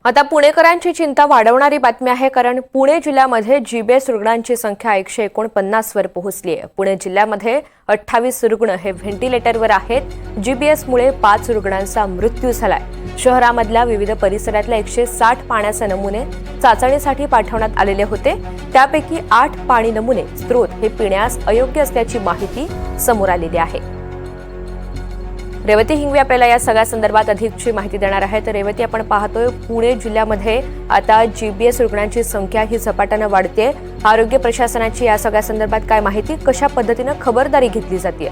आता पुणेकरांची चिंता वाढवणारी बातमी आहे, कारण पुणे जिल्ह्यामध्ये जीबीएस रुग्णांची संख्या 149 वर पोहोचली आहे। पुणे जिल्ह्यामध्ये 28 रुग्ण हे व्हेंटिलेटरवर आहेत। जीबीएसमुळे 5 रुग्णांचा मृत्यू झालाय। शहरामधल्या विविध परिसरातल्या 160 पाण्याचे नमुने चाचणीसाठी पाठवण्यात आलेले होते। त्यापैकी 8 पाणी नमुने स्त्रोत हे पिण्यास अयोग्य असल्याची माहिती समोर आलेली आहे। रेवती हिंगवे आपल्याला या सगळ्या संदर्भात अधिकची माहिती देणार आहे। तर रेवती, आपण पाहतोय पुणे जिल्ह्यामध्ये आता जीबीएस रुग्णांची संख्या ही झपाट्याने वाढते। आरोग्य प्रशासनाची या सगळ्या संदर्भात काय माहिती, कशा पद्धतीने खबरदारी घेतली जाते?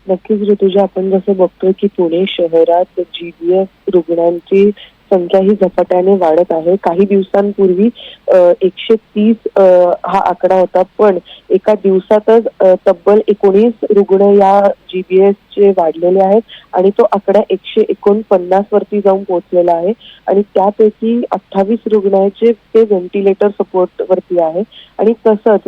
नक्कीच ऋतुजा, आपण जसं बघतोय की पुणे शहरात जीबीएस रुग्णांची संख्या ही झपाट्याने वाढत आहे। काही दिवसांपूर्वी 130 हा आकडा होता, पण एका दिवसातच तब्बल 19 रुग्ण या जीबीएस चे वाढलेले आहेत आणि तो आकडा 149 वरती जाऊन पोहोचलेला आहे आणि त्यापैकी 28 रुग्णांचे ते व्हेंटिलेटर सपोर्ट वरती आहे। आणि तसंच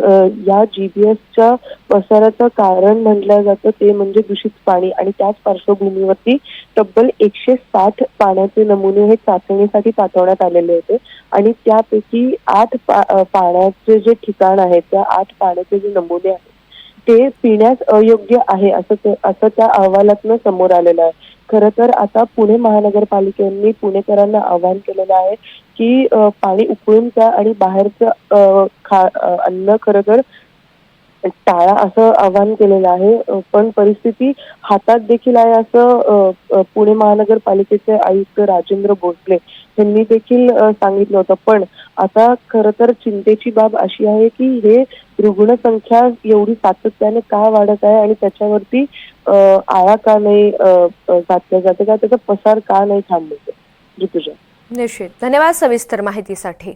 या जीबीएसच्या पसराचं कारण म्हटलं जातं ते म्हणजे दूषित पाणी आणि त्याच पार्श्वभूमीवरती तब्बल 160 पाण्याचे नमुने हे चाचणीसाठी पाठवण्यात आलेले होते आणि त्यापैकी 8 पाण्याचे जे ठिकाण आहेत, त्या 8 पाण्याचे जे नमुने आहेत ते पिण्यास अयोग्य आहे असं त्या अहवालातनं समोर आलेलं आहे। खरं तर आता पुणे महानगरपालिकेने पुणेकरांना आवाहन केलेलं आहे की पाणी उकळून प्या आणि बाहेरचं अन्न खरं तर टाळा असं आवाहन केलेलं आहे। पण परिस्थिती हातात देखील आहे असं पुणे महानगरपालिकेचे आयुक्त राजेंद्र भोसले यांनी देखील सांगितलं होतं। पण आता खरं तर चिंतेची बाब अशी आहे की हे रुग्णसंख्या एवढी सातत्याने का वाढत आहे आणि त्याच्यावरती आळा का नाही घातला जाते, का त्याचा पसार का नाही थांबवतो? ऋतुजा, निश्चित, धन्यवाद सविस्तर माहितीसाठी।